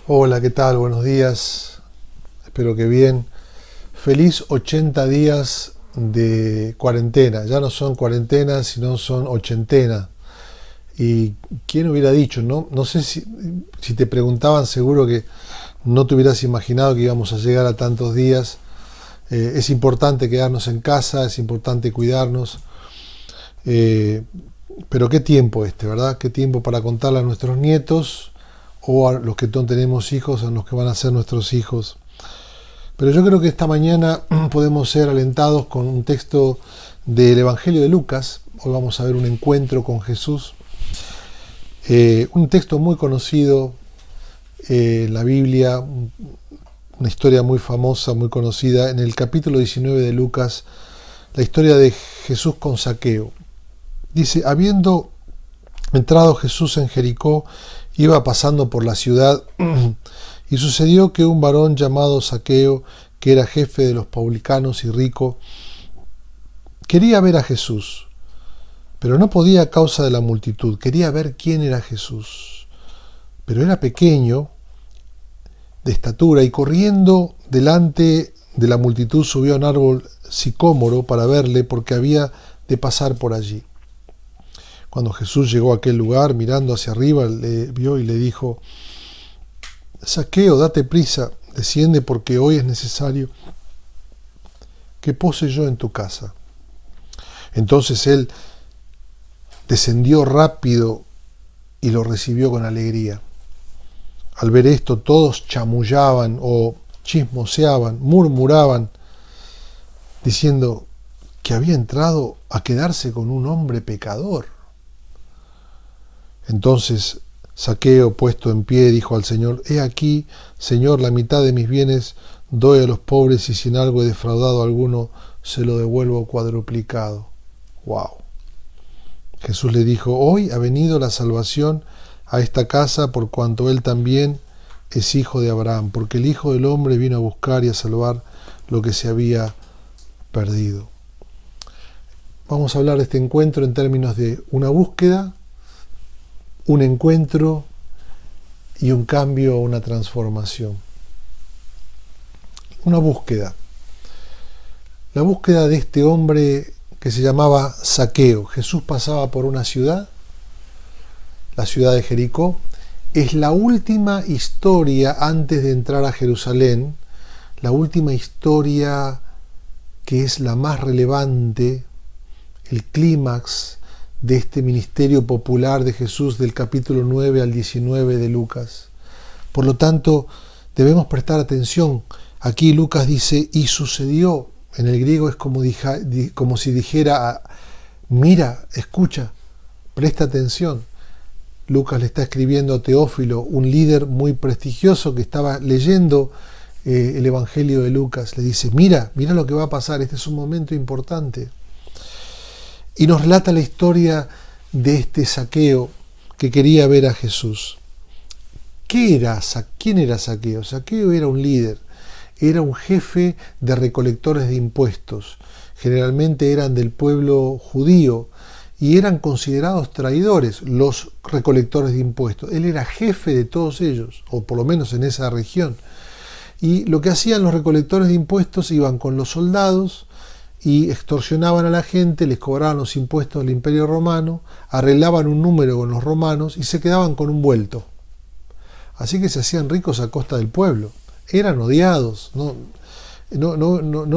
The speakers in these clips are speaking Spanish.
Hola, ¿qué tal? Buenos días. Espero que bien. Feliz 80 días de cuarentena. Ya no son cuarentena, sino son ochentena. Y quién hubiera dicho, ¿no? No sé si te preguntaban, seguro que no te hubieras imaginado que íbamos a llegar a tantos días. Es importante quedarnos en casa, es importante cuidarnos. Eh, pero qué tiempo este, ¿verdad? Qué tiempo para contarle a nuestros nietos o a los que no tenemos hijos, a los que van a ser nuestros hijos. Pero yo creo que esta mañana podemos ser alentados con un texto del Evangelio de Lucas. Hoy vamos a ver un encuentro con Jesús. Un texto muy conocido en la Biblia, una historia muy famosa, muy conocida. En el capítulo 19 de Lucas, la historia de Jesús con Zaqueo. Dice, habiendo entrado Jesús en Jericó, iba pasando por la ciudad, y sucedió que un varón llamado Zaqueo, que era jefe de los publicanos y rico, quería ver a Jesús, pero no podía a causa de la multitud. Quería ver quién era Jesús, pero era pequeño de estatura, y corriendo delante de la multitud subió a un árbol sicómoro para verle, porque había de pasar por allí. Cuando Jesús llegó a aquel lugar, mirando hacia arriba, le vio y le dijo: Zaqueo, date prisa, desciende, porque hoy es necesario que pose yo en tu casa. Entonces él descendió rápido y lo recibió con alegría. Al ver esto, todos chamullaban o chismoseaban, murmuraban, diciendo que había entrado a quedarse con un hombre pecador. Entonces Zaqueo, puesto en pie, dijo al Señor: He aquí, Señor, la mitad de mis bienes doy a los pobres, y si en algo he defraudado a alguno, se lo devuelvo cuadruplicado. ¡Wow! Jesús le dijo: Hoy ha venido la salvación a esta casa, por cuanto él también es hijo de Abraham, porque el Hijo del Hombre vino a buscar y a salvar lo que se había perdido. Vamos a hablar de este encuentro en términos de una búsqueda, un encuentro y un cambio o una transformación. Una búsqueda. La búsqueda de este hombre que se llamaba Zaqueo. Jesús pasaba por una ciudad, la ciudad de Jericó. Es la última historia antes de entrar a Jerusalén, la última historia que es la más relevante, el clímax de este ministerio popular de Jesús del capítulo 9 al 19 de Lucas. Por lo tanto, debemos prestar atención. Aquí Lucas dice, y sucedió. En el griego es como si dijera, mira, escucha, presta atención. Lucas le está escribiendo a Teófilo, un líder muy prestigioso que estaba leyendo el Evangelio de Lucas. Le dice, mira lo que va a pasar, este es un momento importante. Y nos relata la historia de este Zaqueo que quería ver a Jesús. ¿Quién era Zaqueo? Zaqueo era un líder, era un jefe de recolectores de impuestos. Generalmente eran del pueblo judío y eran considerados traidores los recolectores de impuestos. Él era jefe de todos ellos, o por lo menos en esa región. Y lo que hacían los recolectores de impuestos, iban con los soldados y extorsionaban a la gente, les cobraban los impuestos del Imperio Romano, arreglaban un número con los romanos y se quedaban con un vuelto. Así que se hacían ricos a costa del pueblo. Eran odiados, no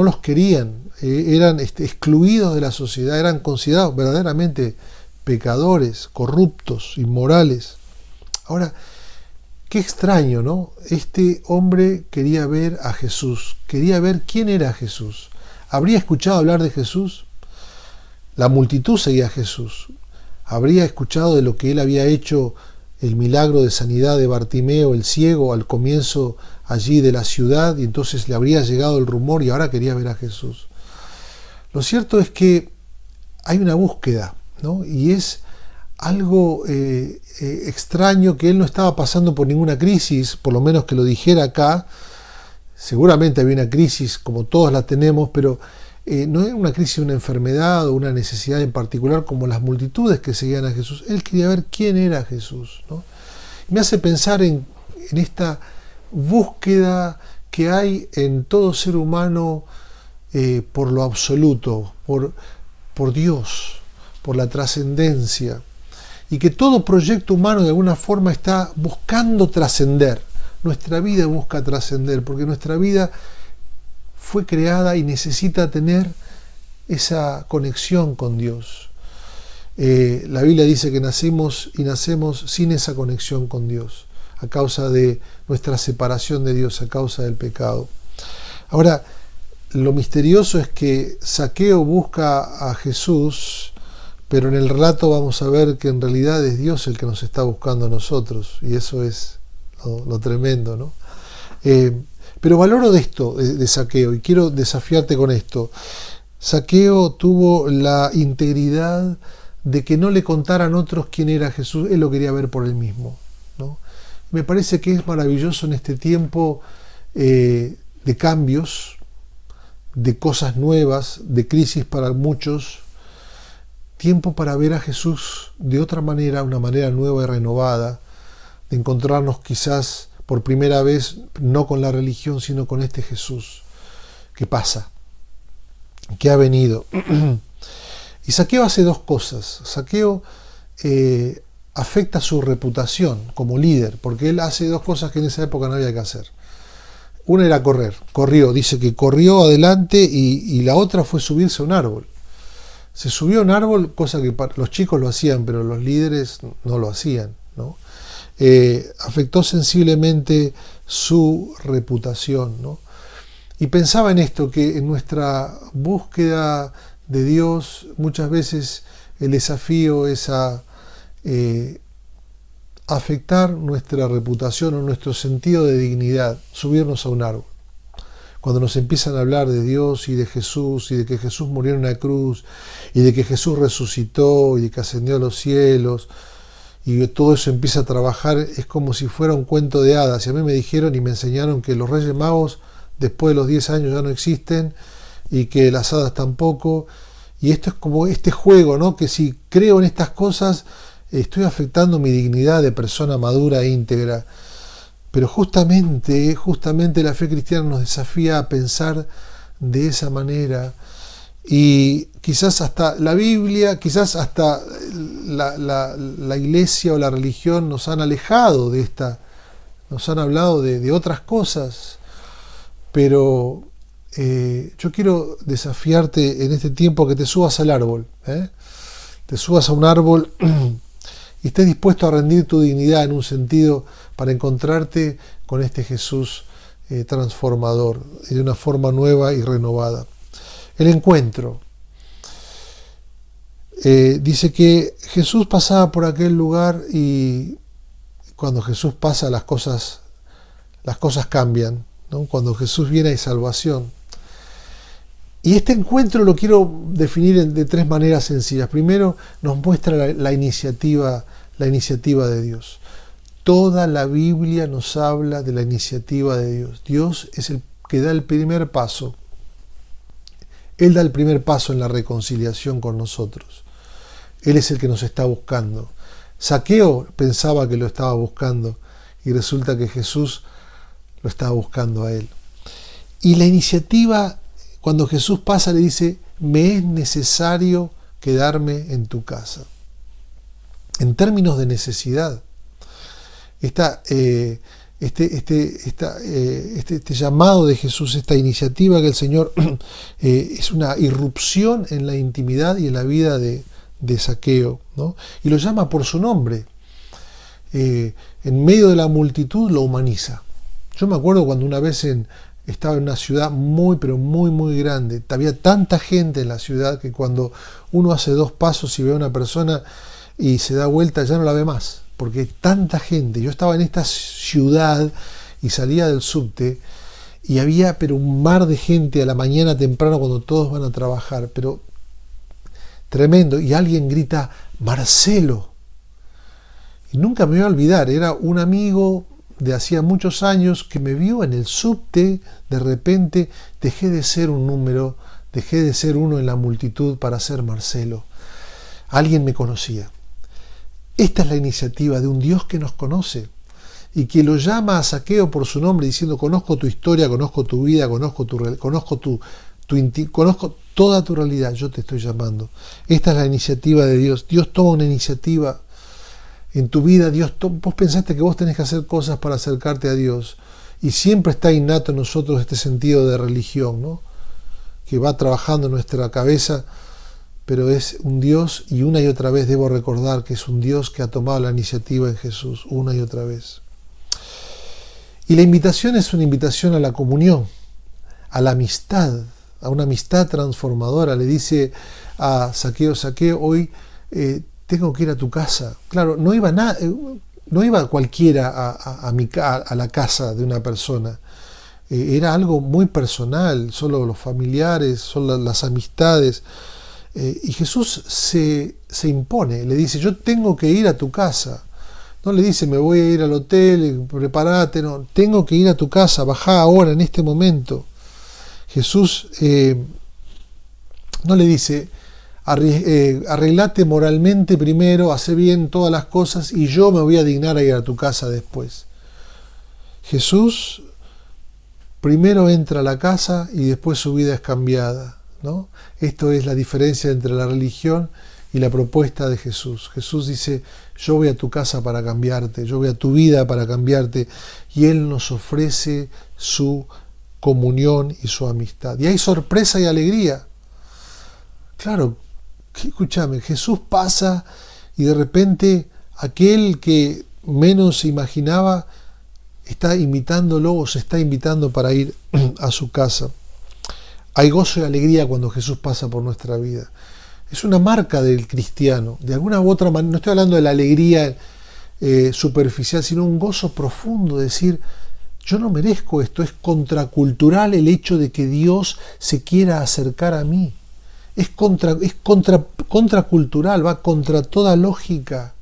los querían, eran excluidos de la sociedad, eran considerados verdaderamente pecadores, corruptos, inmorales. Ahora, qué extraño, ¿no? Este hombre quería ver a Jesús, quería ver quién era Jesús. ¿Habría escuchado hablar de Jesús? La multitud seguía a Jesús. ¿Habría escuchado de lo que él había hecho, el milagro de sanidad de Bartimeo, el ciego, al comienzo allí de la ciudad? Y entonces le habría llegado el rumor y ahora quería ver a Jesús. Lo cierto es que hay una búsqueda, ¿no? Y es algo extraño, que él no estaba pasando por ninguna crisis, por lo menos que lo dijera acá. Seguramente había una crisis como todas las tenemos, pero no era una crisis de una enfermedad o una necesidad en particular como las multitudes que seguían a Jesús. Él quería ver quién era Jesús, ¿no? Me hace pensar en esta búsqueda que hay en todo ser humano por lo absoluto, por Dios, por la trascendencia, y que todo proyecto humano de alguna forma está buscando trascender. Nuestra vida busca trascender, porque nuestra vida fue creada y necesita tener esa conexión con Dios. La Biblia dice que nacemos sin esa conexión con Dios, a causa de nuestra separación de Dios, a causa del pecado. Ahora, lo misterioso es que Zaqueo busca a Jesús, pero en el relato vamos a ver que en realidad es Dios el que nos está buscando a nosotros, y eso es lo tremendo, ¿no? Pero valoro de esto, de Zaqueo, y quiero desafiarte con esto. Zaqueo tuvo la integridad de que no le contaran otros quién era Jesús, él lo quería ver por él mismo, ¿no? Me parece que es maravilloso en este tiempo de cambios, de cosas nuevas, de crisis para muchos, tiempo para ver a Jesús de otra manera, una manera nueva y renovada, de encontrarnos quizás por primera vez no con la religión, sino con este Jesús que pasa, que ha venido. Y Zaqueo hace dos cosas. Zaqueo afecta su reputación como líder, porque él hace dos cosas que en esa época no había que hacer. Una era corrió, dice que corrió adelante, y la otra fue subirse a un árbol. Se subió a un árbol, cosa que los chicos lo hacían, pero los líderes no lo hacían, ¿no? Afectó sensiblemente su reputación, ¿no? Y pensaba en esto, que en nuestra búsqueda de Dios muchas veces el desafío es a afectar nuestra reputación o nuestro sentido de dignidad, subirnos a un árbol. Cuando nos empiezan a hablar de Dios y de Jesús, y de que Jesús murió en una cruz, y de que Jesús resucitó, y de que ascendió a los cielos, y todo eso empieza a trabajar, es como si fuera un cuento de hadas. Y a mí me dijeron y me enseñaron que los Reyes Magos después de los 10 años ya no existen, y que las hadas tampoco, y esto es como este juego, ¿no? Que si creo en estas cosas estoy afectando mi dignidad de persona madura e íntegra. Pero justamente la fe cristiana nos desafía a pensar de esa manera, y quizás hasta la Biblia, quizás hasta la iglesia o la religión nos han alejado de esta, nos han hablado de otras cosas, pero yo quiero desafiarte en este tiempo que te subas al árbol, te subas a un árbol y estés dispuesto a rendir tu dignidad en un sentido para encontrarte con este Jesús transformador y de una forma nueva y renovada. El encuentro. Dice que Jesús pasaba por aquel lugar, y cuando Jesús pasa las cosas cambian, ¿no? Cuando Jesús viene hay salvación. Y este encuentro lo quiero definir de tres maneras sencillas. Primero, nos muestra la iniciativa de Dios. Toda la Biblia nos habla de la iniciativa de Dios. Dios es el que da el primer paso. Él da el primer paso en la reconciliación con nosotros. Él es el que nos está buscando. Zaqueo pensaba que lo estaba buscando, y resulta que Jesús lo estaba buscando a él. Y la iniciativa, cuando Jesús pasa, le dice: me es necesario quedarme en tu casa. En términos de necesidad, este llamado de Jesús, esta iniciativa que el Señor es una irrupción en la intimidad y en la vida de Zaqueo, ¿no? Y lo llama por su nombre. En medio de la multitud lo humaniza. Yo me acuerdo cuando una vez estaba en una ciudad muy, pero muy, muy grande. Había tanta gente en la ciudad que cuando uno hace 2 pasos y ve a una persona y se da vuelta, ya no la ve más, porque hay tanta gente. Yo estaba en esta ciudad y salía del subte y había pero un mar de gente a la mañana temprano cuando todos van a trabajar, pero tremendo. Y alguien grita: Marcelo. Y nunca me voy a olvidar, era un amigo de hacía muchos años que me vio en el subte. De repente dejé de ser un número, dejé de ser uno en la multitud para ser Marcelo. Alguien me conocía. Esta es la iniciativa de un Dios que nos conoce y que lo llama a Zaqueo por su nombre diciendo: conozco tu historia, conozco tu vida, conozco toda tu realidad, yo te estoy llamando. Esta es la iniciativa de Dios. Dios toma una iniciativa en tu vida. Vos pensaste que vos tenés que hacer cosas para acercarte a Dios, y siempre está innato en nosotros este sentido de religión, ¿no?, que va trabajando en nuestra cabeza, pero es un Dios, y una y otra vez debo recordar que es un Dios que ha tomado la iniciativa en Jesús, una y otra vez. Y la invitación es una invitación a la comunión, a la amistad, a una amistad transformadora. Le dice a Zaqueo: Zaqueo, hoy tengo que ir a tu casa. Claro, no iba cualquiera a la casa de una persona. Era algo muy personal, solo los familiares, solo las amistades. Y Jesús se impone, le dice: yo tengo que ir a tu casa. No le dice: me voy a ir al hotel, prepárate. No, tengo que ir a tu casa, bajá ahora, en este momento. Jesús no le dice: arreglate moralmente primero, hace bien todas las cosas y yo me voy a dignar a ir a tu casa después. Jesús primero entra a la casa y después su vida es cambiada, ¿no? Esto es la diferencia entre la religión y la propuesta de Jesús. Jesús dice: yo voy a tu casa para cambiarte, yo voy a tu vida para cambiarte, y Él nos ofrece su comunión y su amistad. Y hay sorpresa y alegría. Claro, escúchame, Jesús pasa y de repente aquel que menos se imaginaba está invitándolo, o se está invitando para ir a su casa. Hay gozo y alegría cuando Jesús pasa por nuestra vida. Es una marca del cristiano. De alguna u otra manera, no estoy hablando de la alegría superficial, sino un gozo profundo, decir: yo no merezco esto. Es contracultural el hecho de que Dios se quiera acercar a mí. Es contracultural, va contra toda lógica.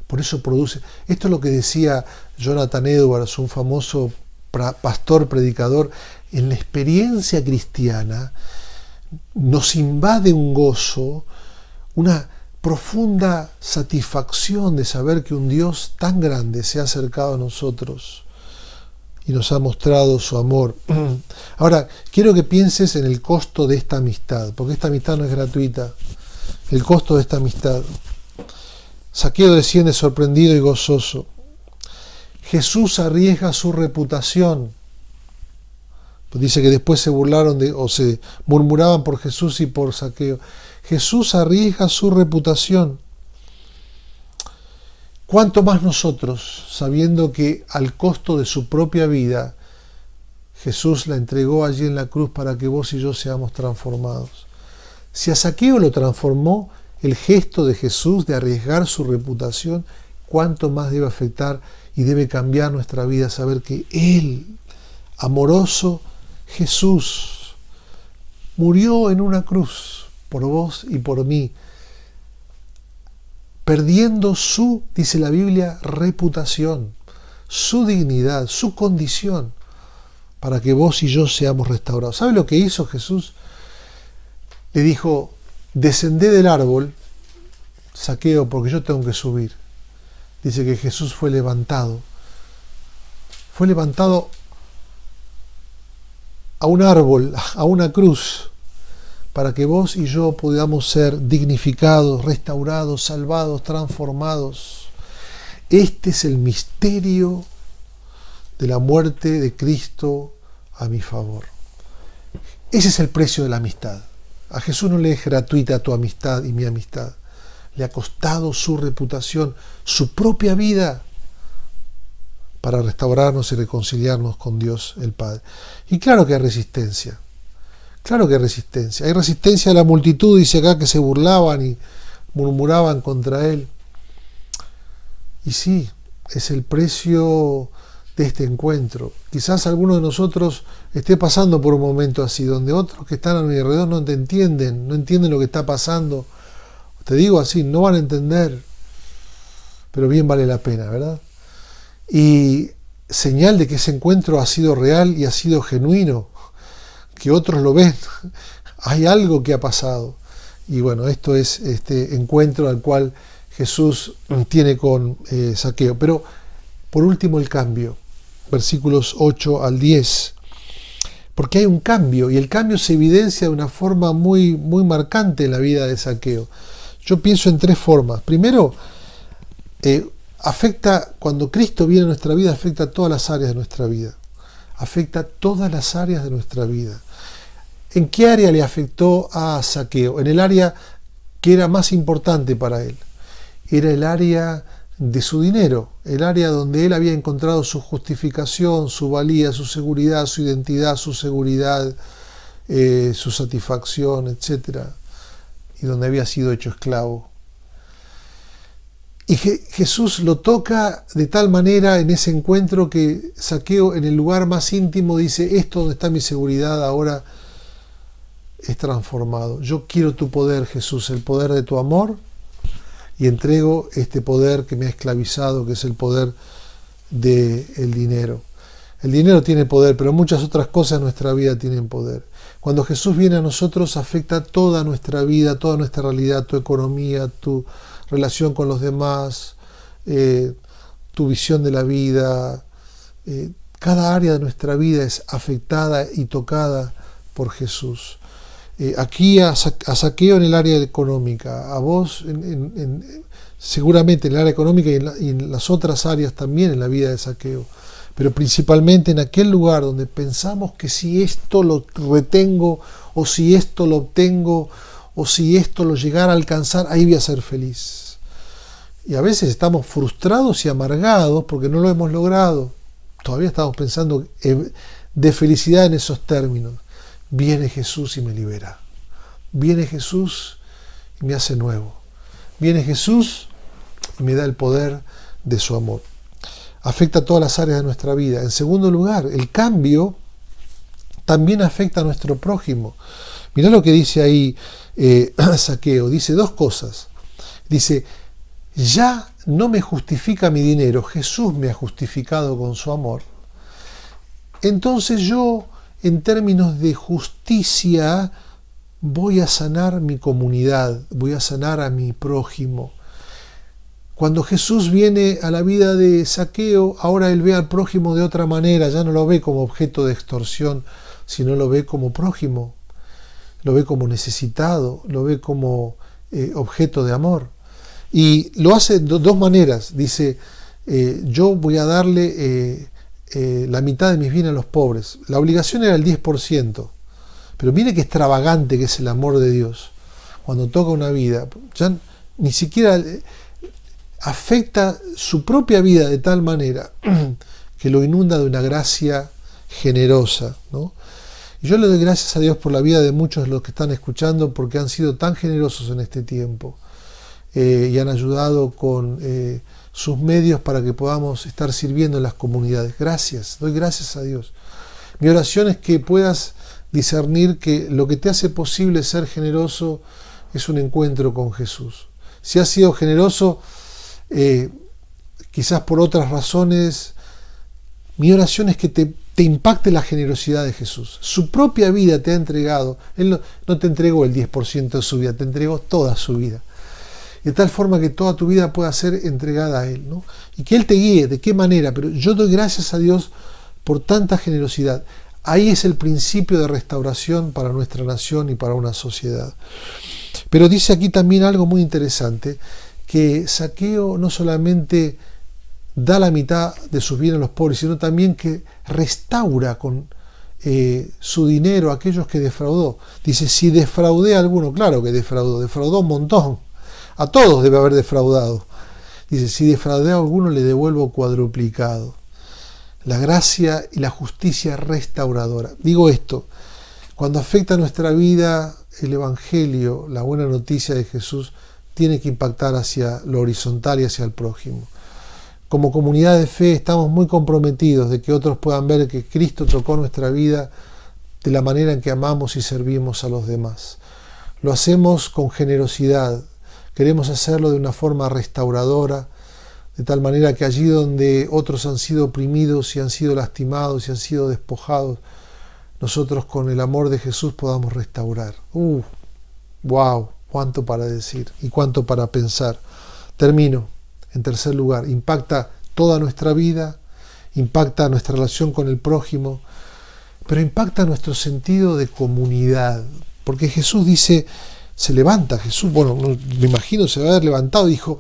Por eso produce. Esto es lo que decía Jonathan Edwards, un famoso pastor predicador. En la experiencia cristiana nos invade un gozo, una profunda satisfacción de saber que un Dios tan grande se ha acercado a nosotros y nos ha mostrado su amor. Ahora, quiero que pienses en el costo de esta amistad, porque esta amistad no es gratuita. El costo de esta amistad. Zaqueo desciende sorprendido y gozoso. Jesús arriesga su reputación. Pues dice que después se burlaron o se murmuraban por Jesús y por Zaqueo. Jesús arriesga su reputación. ¿Cuánto más nosotros, sabiendo que al costo de su propia vida, Jesús la entregó allí en la cruz para que vos y yo seamos transformados? Si a Zaqueo lo transformó el gesto de Jesús de arriesgar su reputación, ¿cuánto más debe afectar y debe cambiar nuestra vida saber que Él, amoroso Jesús, murió en una cruz por vos y por mí, perdiendo su, dice la Biblia, reputación, su dignidad, su condición, para que vos y yo seamos restaurados. ¿Sabe lo que hizo Jesús? Le dijo: descendé del árbol, Zaqueo, porque yo tengo que subir. Dice que Jesús fue levantado a un árbol, a una cruz, para que vos y yo podamos ser dignificados, restaurados, salvados, transformados. Este es el misterio de la muerte de Cristo a mi favor. Ese es el precio de la amistad. A Jesús no le es gratuita tu amistad y mi amistad. Le ha costado su reputación, su propia vida, para restaurarnos y reconciliarnos con Dios el Padre. Y claro que hay resistencia. Claro que hay resistencia. Hay resistencia de la multitud, dice acá, que se burlaban y murmuraban contra Él. Y sí, es el precio de este encuentro. Quizás alguno de nosotros esté pasando por un momento así, donde otros que están a mi alrededor no te entienden, no entienden lo que está pasando. Te digo así, no van a entender, pero bien vale la pena, ¿verdad? Y señal de que ese encuentro ha sido real y ha sido genuino, que otros lo ven. Hay algo que ha pasado. Y bueno, esto es este encuentro al cual Jesús tiene con Zaqueo. Pero Por último, el cambio, versículos 8 al 10. Porque hay un cambio, y el cambio se evidencia de una forma muy, muy marcante en la vida de Zaqueo. Yo pienso en tres formas. Primero, cuando Cristo viene a nuestra vida, afecta a todas las áreas de nuestra vida. Afecta a todas las áreas de nuestra vida. ¿En qué área le afectó a Zaqueo? En el área que era más importante para él. Era el área de su dinero, el área donde él había encontrado su justificación, su valía, su seguridad, su identidad, su seguridad, su satisfacción, etc. Y donde había sido hecho esclavo. Y Jesús lo toca de tal manera en ese encuentro que Zaqueo, en el lugar más íntimo, dice: esto donde está mi seguridad ahora es transformado. Yo quiero tu poder, Jesús, el poder de tu amor, y entrego este poder que me ha esclavizado, que es el poder del dinero. El dinero tiene poder, pero muchas otras cosas en nuestra vida tienen poder. Cuando Jesús viene a nosotros, afecta toda nuestra vida, toda nuestra realidad, tu economía, tu relación con los demás, tu visión de la vida. Cada área de nuestra vida es afectada y tocada por Jesús. Aquí a Zaqueo en el área económica, a vos seguramente en el área económica y en las otras áreas también en la vida de Zaqueo, pero principalmente en aquel lugar donde pensamos que si esto lo retengo, o si esto lo obtengo, o si esto lo llegara a alcanzar, ahí voy a ser feliz. Y a veces estamos frustrados y amargados porque no lo hemos logrado. Todavía estamos pensando de felicidad en esos términos. Viene Jesús y me libera. Viene Jesús y me hace nuevo. Viene Jesús y me da el poder de su amor. Afecta a todas las áreas de nuestra vida. En segundo lugar, el cambio también afecta a nuestro prójimo. Mirá lo que dice ahí Zaqueo. Dice dos cosas. Dice: ya no me justifica mi dinero, Jesús me ha justificado con su amor. Entonces yo, en términos de justicia, voy a sanar mi comunidad, voy a sanar a mi prójimo. Cuando Jesús viene a la vida de Zaqueo, ahora él ve al prójimo de otra manera, ya no lo ve como objeto de extorsión, sino lo ve como prójimo, lo ve como necesitado, lo ve como objeto de amor. Y lo hace de dos maneras. Dice: yo voy a darle la mitad de mis bienes a los pobres. La obligación era el 10%. Pero mire qué extravagante que es el amor de Dios. Cuando toca una vida, ya ni siquiera afecta su propia vida de tal manera que lo inunda de una gracia generosa, ¿no? Y yo le doy gracias a Dios por la vida de muchos de los que están escuchando, porque han sido tan generosos en este tiempo. Y han ayudado con sus medios para que podamos estar sirviendo en las comunidades. Gracias, doy gracias a Dios. Mi oración es que puedas discernir que lo que te hace posible ser generoso es un encuentro con Jesús. Si has sido generoso, quizás por otras razones, mi oración es que te impacte la generosidad de Jesús. Su propia vida te ha entregado. Él no te entregó el 10% de su vida, te entregó toda su vida. De tal forma que toda tu vida pueda ser entregada a Él, ¿no? Y que Él te guíe, de qué manera. Pero yo doy gracias a Dios por tanta generosidad. Ahí es el principio de restauración para nuestra nación y para una sociedad. Pero dice aquí también algo muy interesante, que Zaqueo no solamente da la mitad de sus bienes a los pobres, sino también que restaura con su dinero a aquellos que defraudó. Dice: si defraudé a alguno, claro que defraudó un montón. A todos debe haber defraudado. Dice: si defraudé a alguno, le devuelvo cuadruplicado. La gracia y la justicia restauradora. Digo esto, cuando afecta nuestra vida, el Evangelio, la buena noticia de Jesús, tiene que impactar hacia lo horizontal y hacia el prójimo. Como comunidad de fe estamos muy comprometidos de que otros puedan ver que Cristo tocó nuestra vida de la manera en que amamos y servimos a los demás. Lo hacemos con generosidad. Queremos hacerlo de una forma restauradora, de tal manera que allí donde otros han sido oprimidos y han sido lastimados y han sido despojados, nosotros con el amor de Jesús podamos restaurar. ¡Wow! Cuánto para decir y cuánto para pensar. Termino. En tercer lugar, impacta toda nuestra vida, impacta nuestra relación con el prójimo, pero impacta nuestro sentido de comunidad. Porque Jesús dice, se levanta Jesús, bueno, me imagino se va a haber levantado, dijo,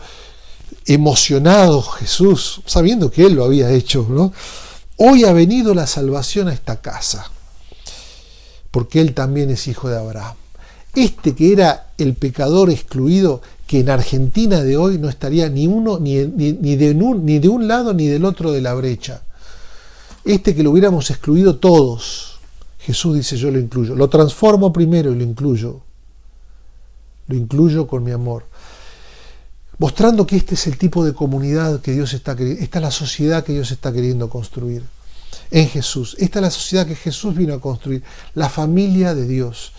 emocionado Jesús, sabiendo que Él lo había hecho, ¿no? Hoy ha venido la salvación a esta casa, porque Él también es hijo de Abraham. Este que era el pecador excluido, que en Argentina de hoy no estaría ni uno ni de un lado ni del otro de la brecha. Este que lo hubiéramos excluido todos, Jesús dice, yo lo incluyo. Lo transformo primero y lo incluyo. Lo incluyo con mi amor. Mostrando que este es el tipo de comunidad que Dios está queriendo, esta es la sociedad que Dios está queriendo construir en Jesús. Esta es la sociedad que Jesús vino a construir, la familia de Dios,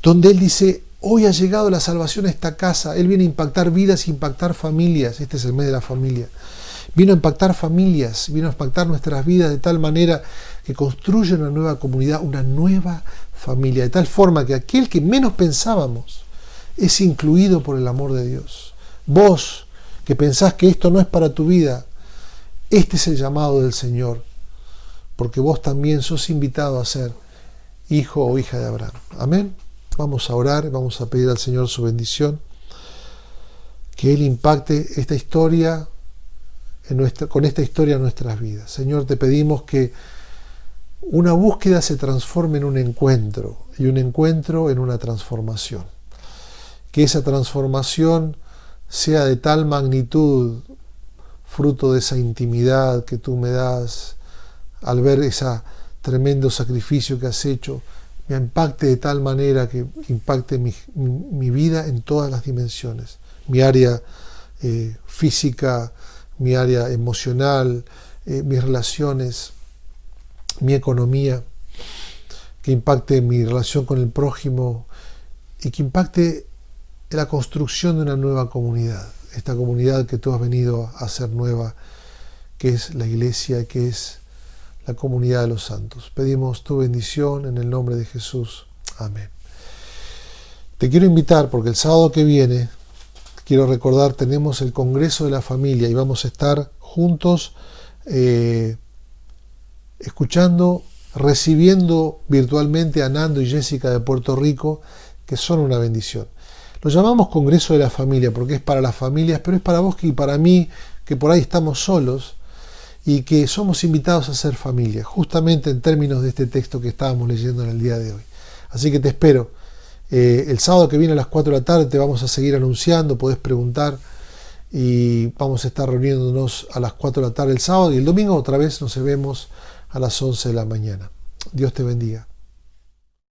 donde Él dice, hoy ha llegado la salvación a esta casa. Él viene a impactar vidas, impactar familias. Este es el mes de la familia. Vino a impactar familias, vino a impactar nuestras vidas de tal manera que construye una nueva comunidad, una nueva familia, de tal forma que aquel que menos pensábamos es incluido por el amor de Dios. Vos, que pensás que esto no es para tu vida, este es el llamado del Señor, porque vos también sos invitado a ser hijo o hija de Abraham. Amén. Vamos a orar, vamos a pedir al Señor su bendición, que Él impacte esta historia con esta historia en nuestras vidas. Señor, te pedimos que una búsqueda se transforme en un encuentro y un encuentro en una transformación. Que esa transformación sea de tal magnitud, fruto de esa intimidad que tú me das al ver ese tremendo sacrificio que has hecho, me impacte de tal manera que impacte mi vida en todas las dimensiones, mi área física, mi área emocional, mis relaciones, mi economía, que impacte mi relación con el prójimo y que impacte en la construcción de una nueva comunidad, esta comunidad que tú has venido a hacer nueva, que es la iglesia, que es la comunidad de los santos. Pedimos tu bendición en el nombre de Jesús. Amén. Te quiero invitar porque el sábado que viene, quiero recordar, tenemos el Congreso de la Familia y vamos a estar juntos escuchando, recibiendo virtualmente a Nando y Jessica de Puerto Rico, que son una bendición. Lo llamamos Congreso de la Familia porque es para las familias, pero es para vos y para mí, que por ahí estamos solos y que somos invitados a ser familia, justamente en términos de este texto que estábamos leyendo en el día de hoy. Así que te espero. El sábado que viene a las 4 de la tarde te vamos a seguir anunciando, podés preguntar y vamos a estar reuniéndonos a las 4 de la tarde el sábado y el domingo otra vez nos vemos a las 11 de la mañana. Dios te bendiga.